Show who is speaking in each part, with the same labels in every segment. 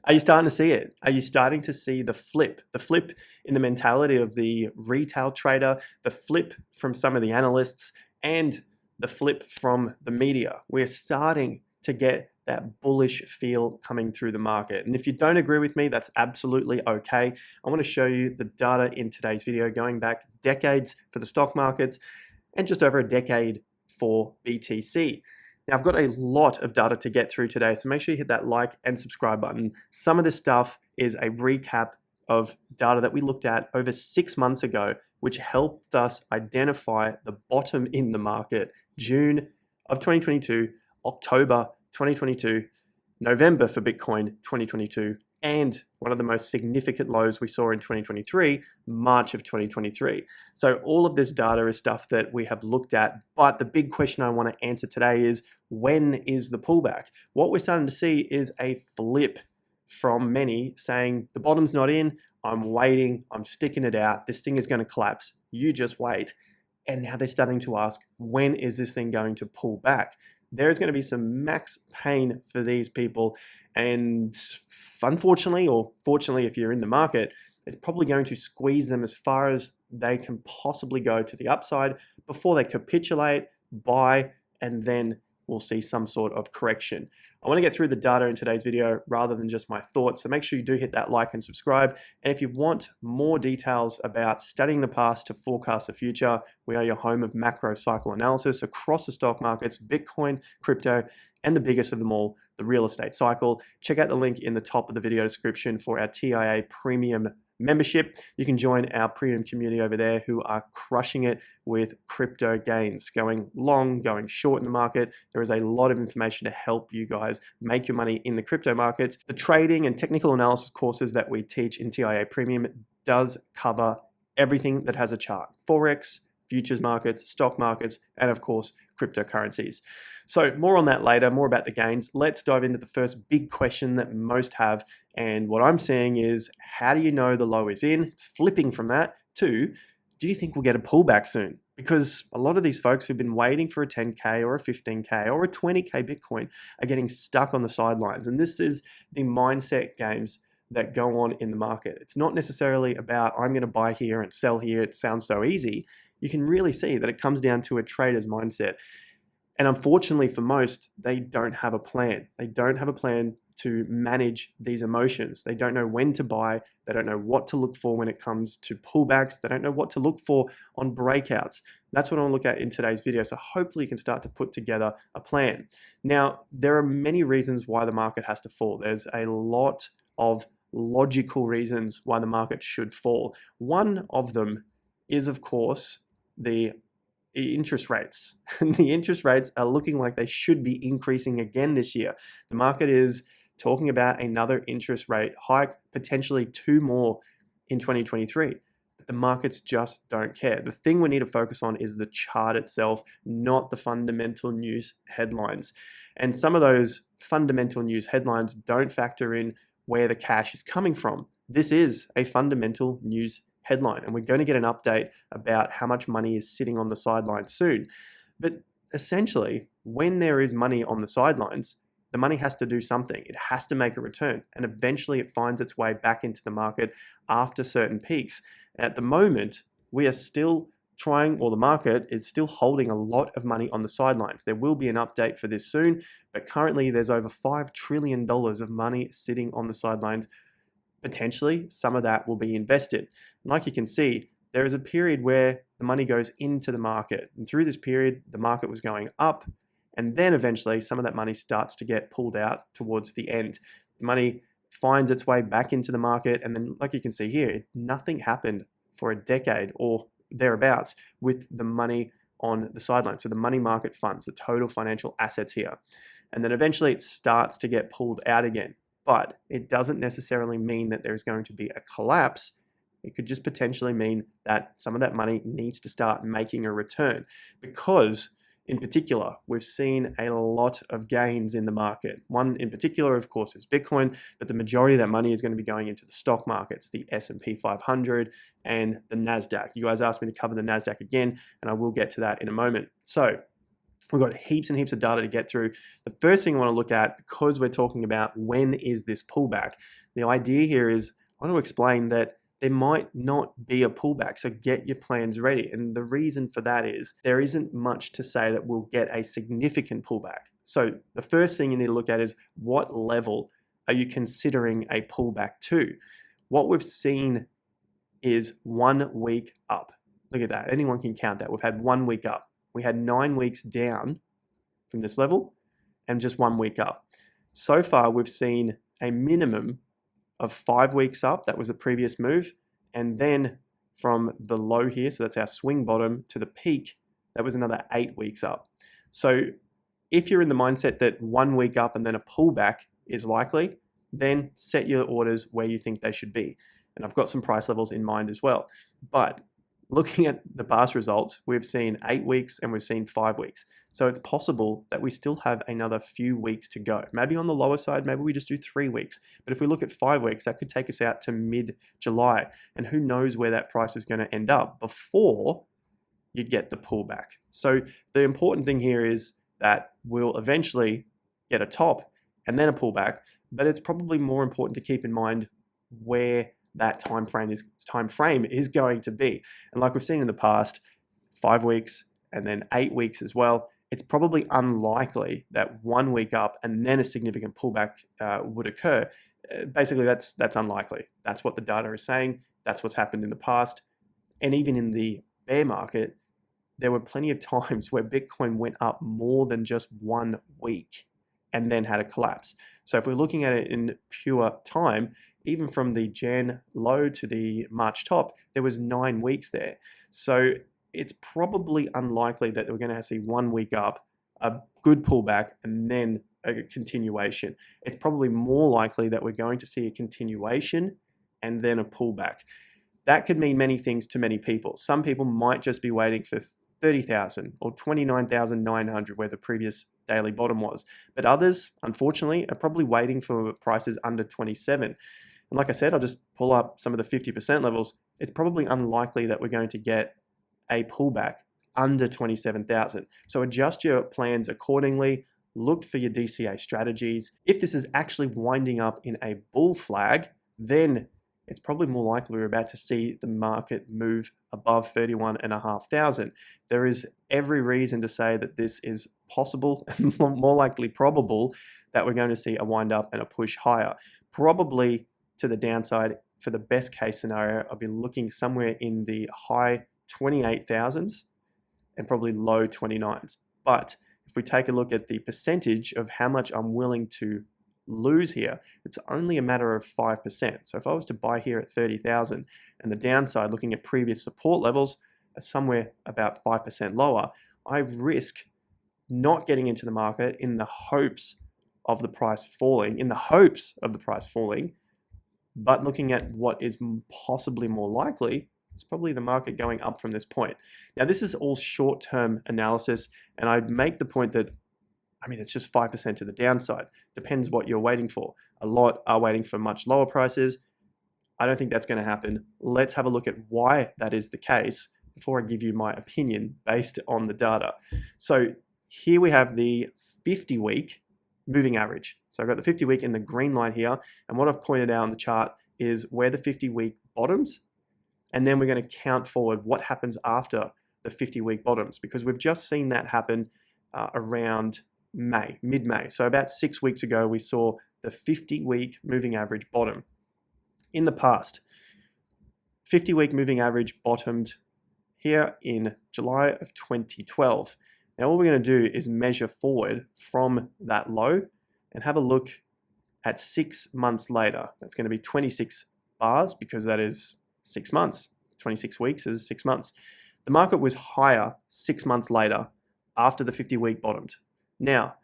Speaker 1: Are you starting to see it? Are you starting to see the flip? The flip in the mentality of the retail trader, the flip from some of the analysts, and the flip from the media. We're starting to get that bullish feel coming through the market. And if you don't agree with me, that's absolutely okay. I want to show you the data in today's video going back decades for the stock markets and just over a decade for BTC. Now, I've got a lot of data to get through today, so make sure you hit that like and subscribe button. Some of this stuff is a recap of data that we looked at over 6 months ago, which helped us identify the bottom in the market. June of 2022, October 2022, November for Bitcoin 2022, and one of the most significant lows we saw in 2023, March of 2023. So all of this data is stuff that we have looked at, but the big question I want to answer today is, when is the pullback? What we're starting to see is a flip from many saying, the bottom's not in, I'm waiting, I'm sticking it out, this thing is going to collapse, you just wait. And now they're starting to ask, when is this thing going to pull back? There's going to be some max pain for these people, and unfortunately, or fortunately if you're in the market, it's probably going to squeeze them as far as they can possibly go to the upside before they capitulate, buy, and then we'll see some sort of correction. I want to get through the data in today's video rather than just my thoughts, so make sure you do hit that like and subscribe. And if you want more details about studying the past to forecast the future, we are your home of macro cycle analysis across the stock markets, Bitcoin, crypto, and the biggest of them all, the real estate cycle. Check out the link in the top of the video description for our TIA Premium membership. You can join our premium community over there who are crushing it with crypto gains, going long, going short in the market. There is a lot of information to help you guys make your money in the crypto markets. The trading and technical analysis courses that we teach in TIA Premium does cover everything that has a chart: Forex, futures markets, stock markets, and of course, cryptocurrencies. So more on that later, more about the gains. Let's dive into the first big question that most have. And what I'm seeing is, how do you know the low is in? It's flipping from that to, do you think we'll get a pullback soon? Because a lot of these folks who've been waiting for a 10K or a 15K or a 20K Bitcoin are getting stuck on the sidelines. And this is the mindset games that go on in the market. It's not necessarily about, I'm going to buy here and sell here. It sounds so easy. You can really see that it comes down to a trader's mindset. And unfortunately for most, they don't have a plan. They don't have a plan to manage these emotions. They don't know when to buy. They don't know what to look for when it comes to pullbacks. They don't know what to look for on breakouts. That's what I want to look at in today's video. So hopefully you can start to put together a plan. Now, there are many reasons why the market has to fall. There's a lot of logical reasons why the market should fall. One of them is, of course, the interest rates. The interest rates are looking like they should be increasing again this year. The market is talking about another interest rate hike, potentially 2 more in 2023. But the markets just don't care. The thing we need to focus on is the chart itself, not the fundamental news headlines. And some of those fundamental news headlines don't factor in where the cash is coming from. This is a fundamental news headline, and we're going to get an update about how much money is sitting on the sidelines soon. But essentially, when there is money on the sidelines, the money has to do something. It has to make a return, and eventually it finds its way back into the market after certain peaks. At the moment, we are still trying, or the market is still holding a lot of money on the sidelines. There will be an update for this soon, but currently there's over $5 trillion of money sitting on the sidelines. Potentially, some of that will be invested. Like you can see, there is a period where the money goes into the market. And through this period, the market was going up. And then eventually, some of that money starts to get pulled out towards the end. The money finds its way back into the market. And then, like you can see here, nothing happened for a decade or thereabouts with the money on the sidelines. So the money market funds, the total financial assets here. And then eventually it starts to get pulled out again. But it doesn't necessarily mean that there's going to be a collapse. It could just potentially mean that some of that money needs to start making a return, because in particular, we've seen a lot of gains in the market. One in particular, of course, is Bitcoin, but the majority of that money is going to be going into the stock markets, the S&P 500 and the NASDAQ. You guys asked me to cover the NASDAQ again, and I will get to that in a moment. So We've got heaps and heaps of data to get through. The first thing I want to look at, because we're talking about when is this pullback, the idea here is I want to explain that there might not be a pullback, so get your plans ready. And the reason for that is there isn't much to say that we'll get a significant pullback. So the first thing you need to look at is what level are you considering a pullback to? What we've seen is 1 week up. Look at that. Anyone can count that. We've had 1 week up. We had 9 weeks down from this level and just 1 week up. So far, we've seen a minimum of 5 weeks up. That was a previous move. And then from the low here, so that's our swing bottom, to the peak, that was another 8 weeks up. So if you're in the mindset that 1 week up and then a pullback is likely, then set your orders where you think they should be. And I've got some price levels in mind as well. But looking at the past results, we've seen 8 weeks and we've seen 5 weeks. So it's possible that we still have another few weeks to go. Maybe on the lower side, maybe we just do 3 weeks. But if we look at 5 weeks, that could take us out to mid-July. And who knows where that price is going to end up before you get the pullback. So the important thing here is that we'll eventually get a top and then a pullback. But it's probably more important to keep in mind where that time frame is going to be. And like we've seen in the past, 5 weeks and then 8 weeks as well, it's probably unlikely that 1 week up and then a significant pullback would occur. Basically, that's unlikely. That's what the data is saying. That's what's happened in the past. And even in the bear market, there were plenty of times where Bitcoin went up more than just 1 week and then had a collapse. So if we're looking at it in pure time, even from the Jan low to the March top, there was 9 weeks there. So it's probably unlikely that we're going to see 1 week up, a good pullback, and then a continuation. It's probably more likely that we're going to see a continuation and then a pullback. That could mean many things to many people. Some people might just be waiting for 30,000 or 29,900 where the previous daily bottom was. But others, unfortunately, are probably waiting for prices under 27. And like I said, I'll just pull up some of the 50% levels. It's probably unlikely that we're going to get a pullback under 27,000. So adjust your plans accordingly. Look for your DCA strategies. If this is actually winding up in a bull flag, then it's probably more likely we're about to see the market move above 31,500. There is every reason to say that this is possible, and more likely probable, that we're going to see a wind up and a push higher. Probably to the downside, for the best case scenario, I'll be looking somewhere in the high 28,000s and probably low 29s. But if we take a look at the percentage of how much I'm willing to lose here, it's only a matter of 5%. So if I was to buy here at 30,000 and the downside, looking at previous support levels, are somewhere about 5% lower, I risk not getting into the market in the hopes of the price falling, but looking at what is possibly more likely, it's probably the market going up from this point. Now, this is all short-term analysis, and I make the point that it's just 5% to the downside. Depends what you're waiting for. A lot are waiting for much lower prices. I don't think that's going to happen. Let's have a look at why that is the case before I give you my opinion based on the data. So here we have the 50-week moving average. So I've got the 50-week in the green line here. And what I've pointed out on the chart is where the 50-week bottoms. And then we're going to count forward what happens after the 50-week bottoms, because we've just seen that happen around mid-May. So about 6 weeks ago, we saw the 50-week moving average bottom. In the past, 50-week moving average bottomed here in July of 2012. Now, what we're going to do is measure forward from that low and have a look at 6 months later. That's going to be 26 bars because that is 6 months. 26 weeks is 6 months. The market was higher 6 months later after the 50-week bottomed. Now,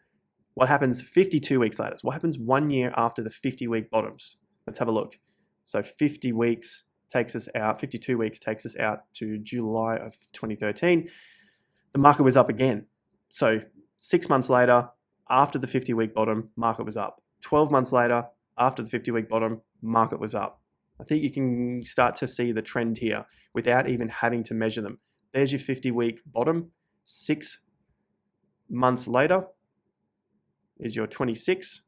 Speaker 1: what happens 52 weeks later? So what happens 1 year after the 50-week bottoms? Let's have a look. So 50 weeks takes us out, 52 weeks takes us out to July of 2013. The market was up again. So 6 months later, after the 50-week bottom, market was up. 12 months later, after the 50-week bottom, market was up. I think you can start to see the trend here without even having to measure them. There's your 50-week bottom, 6 months later is your 26.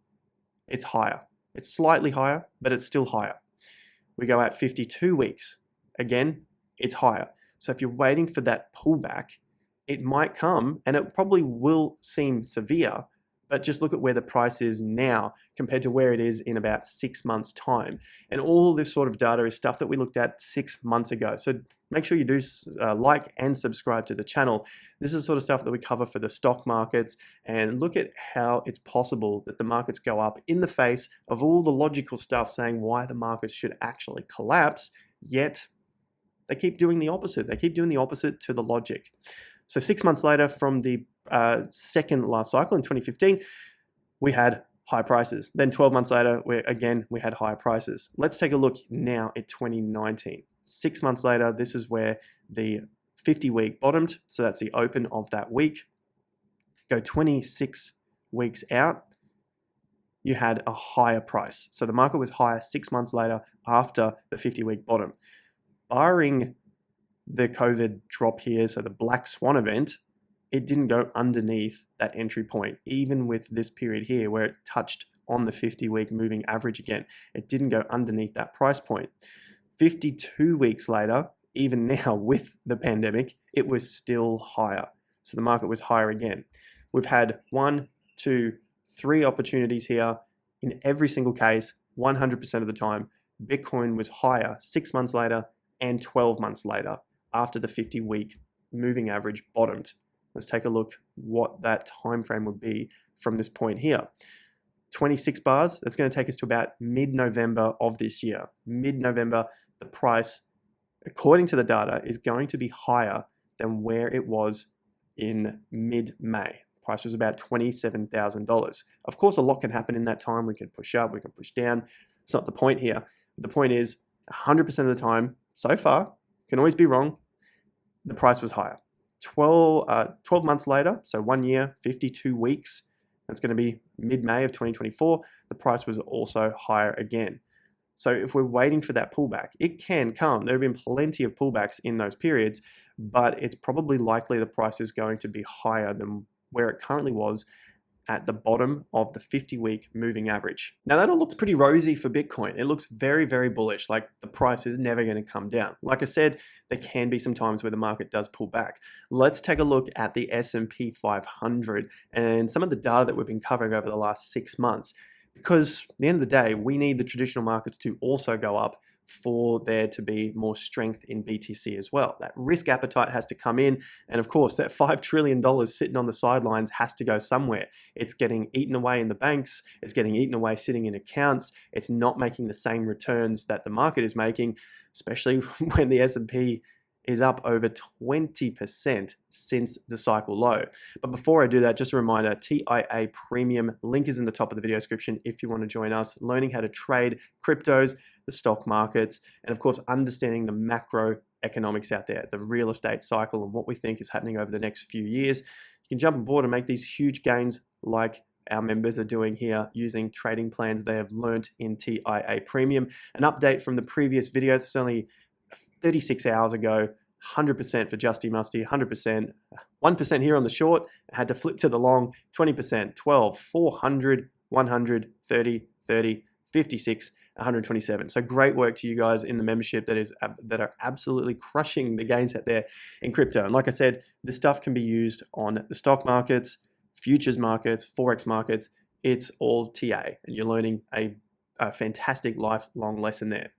Speaker 1: It's higher. It's slightly higher, but it's still higher. We go out 52 weeks. Again, it's higher. So if you're waiting for that pullback, it might come, and it probably will seem severe, but just look at where the price is now compared to where it is in about 6 months' time. And all this sort of data is stuff that we looked at 6 months ago. So make sure you do like and subscribe to the channel. This is the sort of stuff that we cover for the stock markets, and look at how it's possible that the markets go up in the face of all the logical stuff saying why the markets should actually collapse, yet they keep doing the opposite. They keep doing the opposite to the logic. So 6 months later from the second last cycle in 2015, we had high prices. Then 12 months later, we had higher prices. Let's take a look now at 2019. 6 months later, this is where the 50-week bottomed. So that's the open of that week. Go 26 weeks out, you had a higher price. So the market was higher 6 months later after the 50-week bottom. Barring the COVID drop here, so the black swan event, it didn't go underneath that entry point, even with this period here where it touched on the 50-week moving average again. It didn't go underneath that price point. 52 weeks later, even now with the pandemic, it was still higher. So the market was higher again. We've had 1, 2, 3 opportunities here. In every single case, 100% of the time, Bitcoin was higher 6 months later and 12 months later after the 50-week moving average bottomed. Let's take a look what that time frame would be from this point here. 26 bars, that's going to take us to about mid-November of this year. Mid-November, the price, according to the data, is going to be higher than where it was in mid-May. Price was about $27,000. Of course, a lot can happen in that time. We can push up, we can push down. It's not the point here. The point is 100% of the time, so far, can always be wrong, the price was higher. 12 months later, so 1 year, 52 weeks, that's going to be mid-May of 2024, the price was also higher again. So if we're waiting for that pullback, it can come. There have been plenty of pullbacks in those periods, but it's probably likely the price is going to be higher than where it currently was at the bottom of the 50-week moving average. Now that all looks pretty rosy for Bitcoin. It looks very, very bullish, like the price is never going to come down. Like I said, there can be some times where the market does pull back. Let's take a look at the S&P 500 and some of the data that we've been covering over the last 6 months. Because at the end of the day, we need the traditional markets to also go up for there to be more strength in BTC as well. That risk appetite has to come in, and of course that $5 trillion sitting on the sidelines has to go somewhere. It's getting eaten away in the banks, it's getting eaten away sitting in accounts, it's not making the same returns that the market is making, especially when the S&P is up over 20% since the cycle low. But before I do that, just a reminder, TIA Premium, link is in the top of the video description if you want to join us, learning how to trade cryptos, the stock markets, and of course, understanding the macroeconomics out there, the real estate cycle and what we think is happening over the next few years. You can jump on board and make these huge gains like our members are doing here using trading plans they have learnt in TIA Premium. An update from the previous video, it's only 36 hours ago, 100% for Justy Musty, 100%, 1% here on the short, I had to flip to the long, 20%, 12, 400, 100, 30, 30, 56, 127. So great work to you guys in the membership that are absolutely crushing the gains out there in crypto. And like I said, this stuff can be used on the stock markets, futures markets, forex markets. It's all TA, and you're learning a fantastic lifelong lesson there.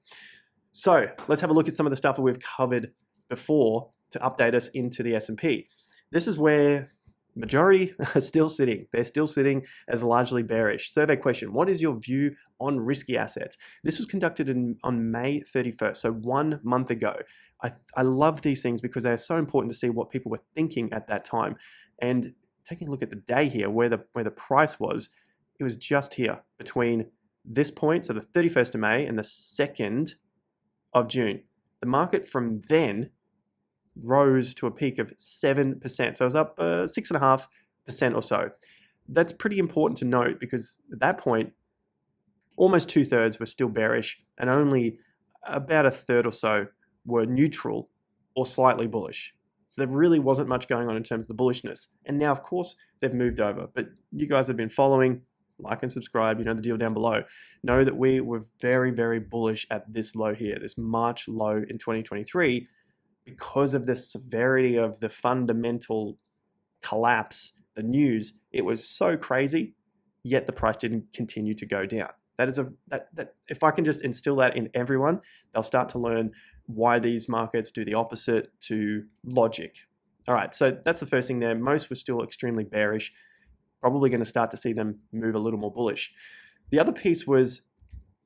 Speaker 1: So let's have a look at some of the stuff that we've covered before to update us into the S&P. This is where majority are still sitting. They're still sitting as largely bearish. Survey question: what is your view on risky assets? This was conducted on May 31st, so 1 month ago. I love these things because they're so important to see what people were thinking at that time. And taking a look at the day here, where the price was, it was just here between this point, so the 31st of May and the 2nd of June. The market from then rose to a peak of 7%. So it was up 6.5% or so. That's pretty important to note because at that point, almost 2/3 were still bearish and only about 1/3 or so were neutral or slightly bullish. So there really wasn't much going on in terms of the bullishness. And now, of course, they've moved over. But you guys have been following, like and subscribe, you know the deal down below. Know that we were very, very bullish at this low here, this March low in 2023, because of the severity of the fundamental collapse, the news. It was so crazy, yet the price didn't continue to go down. That is that if I can just instill that in everyone, they'll start to learn why these markets do the opposite to logic. All right, so that's the first thing there. Most were still extremely bearish. Probably going to start to see them move a little more bullish. The other piece was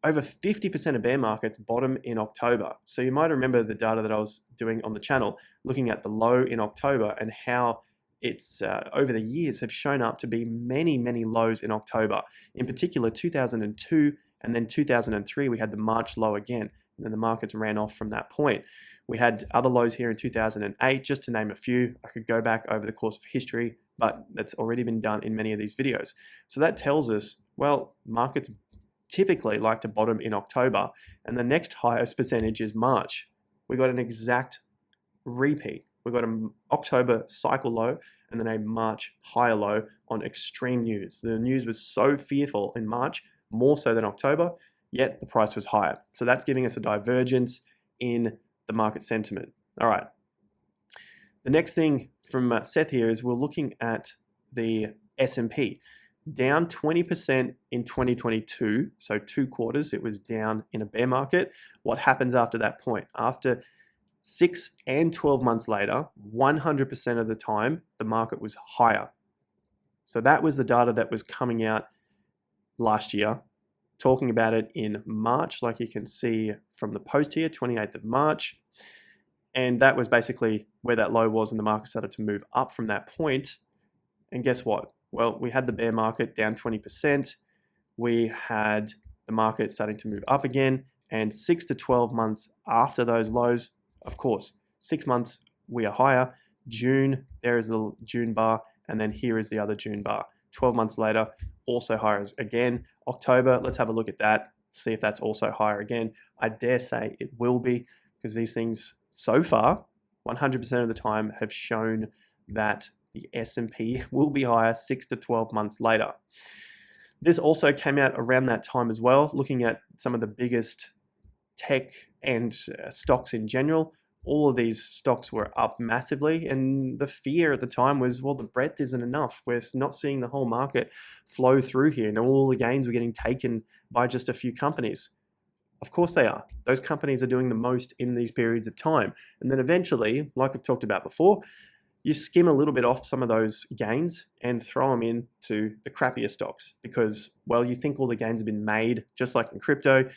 Speaker 1: over 50% of bear markets bottom in October. So you might remember the data that I was doing on the channel, looking at the low in October and how it's over the years have shown up to be many, many lows in October. In particular, 2002 and then 2003, we had the March low again, and then the markets ran off from that point. We had other lows here in 2008, just to name a few. I could go back over the course of history, but that's already been done in many of these videos. So that tells us, well, markets typically like to bottom in October, and the next highest percentage is March. We got an exact repeat. We got an October cycle low and then a March higher low on extreme news. The news was so fearful in March, more so than October, yet the price was higher. So that's giving us a divergence in the market sentiment. All right. The next thing from Seth here is we're looking at the S&P. Down 20% in 2022, so 2 quarters, it was down in a bear market. What happens after that point? After 6 and 12 months later, 100% of the time, the market was higher. So that was the data that was coming out last year, talking about it in March, like you can see from the post here, 28th of March. And that was basically where that low was, and the market started to move up from that point. And guess what? Well, we had the bear market down 20%. We had the market starting to move up again. And 6 to 12 months after those lows, of course, 6 months we are higher. June, there is the June bar, and then here is the other June bar. 12 months later, also higher again. October, let's have a look at that, see if that's also higher again. I dare say it will be, because these things so far, 100% of the time, have shown that the S&P will be higher 6 to 12 months later. This also came out around that time as well, looking at some of the biggest tech and stocks in general. All of these stocks were up massively, and the fear at the time was, well, the breadth isn't enough. We're not seeing the whole market flow through here, and all the gains were getting taken by just a few companies. Of course they are. Those companies are doing the most in these periods of time. And then eventually, like I've talked about before, you skim a little bit off some of those gains and throw them into the crappier stocks because, well, you think all the gains have been made, just like in crypto.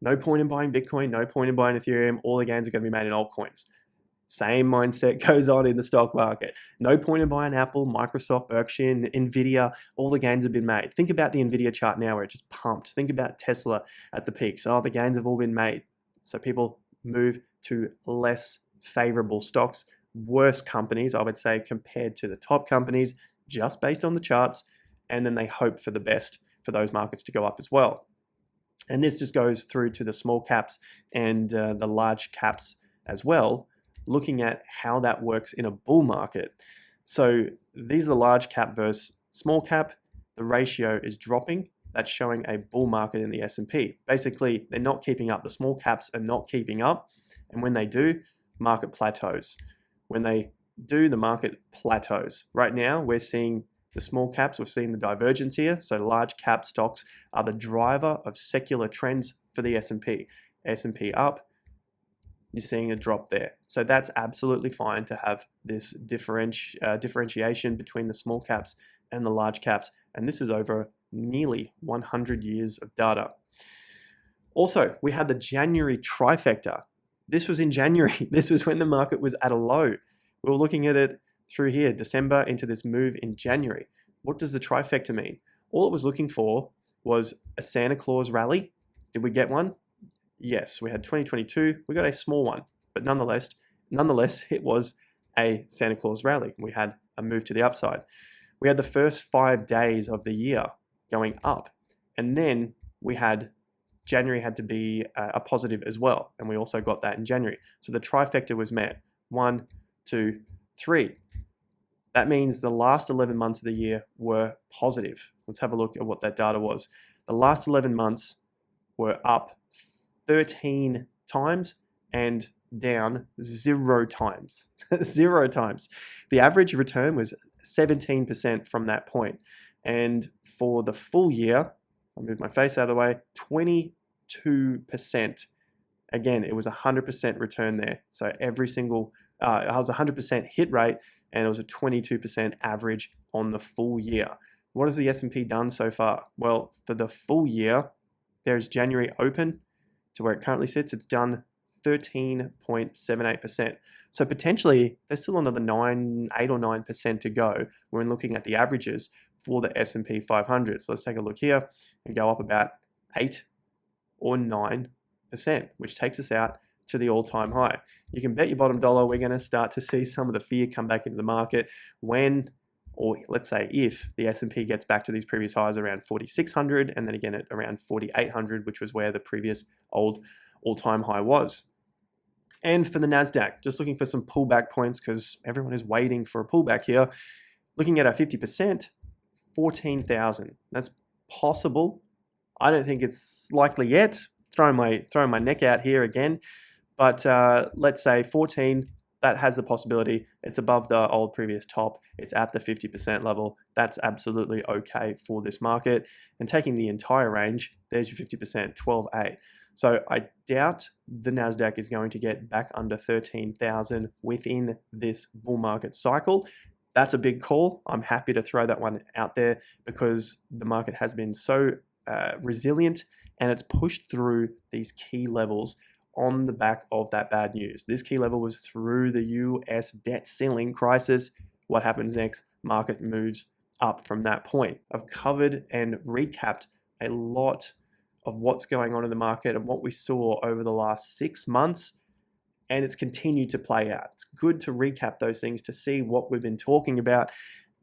Speaker 1: No point in buying Bitcoin, no point in buying Ethereum. All the gains are going to be made in altcoins. Same mindset goes on in the stock market. No point in buying Apple, Microsoft, Berkshire, Nvidia. All the gains have been made. Think about the Nvidia chart now where it just pumped. Think about Tesla at the peaks. Oh, the gains have all been made. So people move to less favorable stocks, worse companies, I would say, compared to the top companies, just based on the charts. And then they hope for the best for those markets to go up as well. And this just goes through to the small caps and the large caps as well, looking at how that works in a bull market. So these are the large cap versus small cap. The ratio is dropping. That's showing a bull market in the S&P. Basically, they're not keeping up. The small caps are not keeping up. And when they do, market plateaus. When they do, the market plateaus. Right now, we're seeing the small caps, we've seen the divergence here. So large cap stocks are the driver of secular trends for the S&P. S&P up, you're seeing a drop there. So that's absolutely fine to have this differentiation between the small caps and the large caps. And this is over nearly 100 years of data. Also, we had the January trifecta. This was in January. This was when the market was at a low. We were looking at it through here, December into this move in January. What does the trifecta mean? All it was looking for was a Santa Claus rally. Did we get one? Yes, we had 2022. We got a small one, but nonetheless, it was a Santa Claus rally. We had a move to the upside. We had the first 5 days of the year going up, and then we had January had to be a positive as well, and we also got that in January. So the trifecta was met. 1, 2, 3. That means the last 11 months of the year were positive. Let's have a look at what that data was. The last 11 months were up 13 times and down 0 times. 0 times. The average return was 17% from that point. And for the full year, I'll move my face out of the way, 22%. Again, it was 100% return there. So every single, it was 100% hit rate, and it was a 22% average on the full year. What has the S&P done so far? Well, for the full year, there's January open to where it currently sits. It's done 13.78%. So potentially there's still another 8 or 9% to go when looking at the averages for the S&P 500. So let's take a look here and go up about 8 or 9%, which takes us out to the all-time high. You can bet your bottom dollar we're going to start to see some of the fear come back into the market when, or let's say if, the S&P gets back to these previous highs around 4,600 and then again at around 4,800, which was where the previous all-time high was. And for the NASDAQ, just looking for some pullback points because everyone is waiting for a pullback here. Looking at our 50%, 14,000. That's possible. I don't think it's likely yet. Throwing my neck out here again. But let's say 14, that has the possibility. It's above the old previous top. It's at the 50% level. That's absolutely okay for this market. And taking the entire range, there's your 50%, 12.8. So I doubt the NASDAQ is going to get back under 13,000 within this bull market cycle. That's a big call. I'm happy to throw that one out there because the market has been so resilient and it's pushed through these key levels on the back of that bad news. This key level was through the US debt ceiling crisis. What happens next? Market moves up from that point. I've covered and recapped a lot of what's going on in the market and what we saw over the last 6 months, and it's continued to play out. It's good to recap those things to see what we've been talking about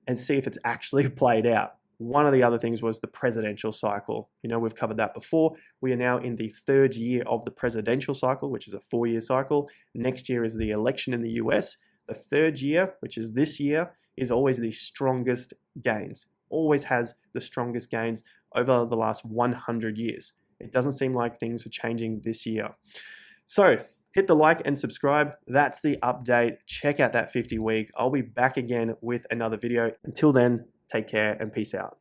Speaker 1: and see if it's actually played out. One of the other things was the presidential cycle. You know, we've covered that before. We are now in the 3rd year of the presidential cycle, which is a 4-year cycle. Next year is the election in the US. The 3rd year, which is this year, is always the strongest gains. Always has the strongest gains over the last 100 years. It doesn't seem like things are changing this year. So hit the like and subscribe. That's the update. Check out that 50-week. I'll be back again with another video. Until then, take care and peace out.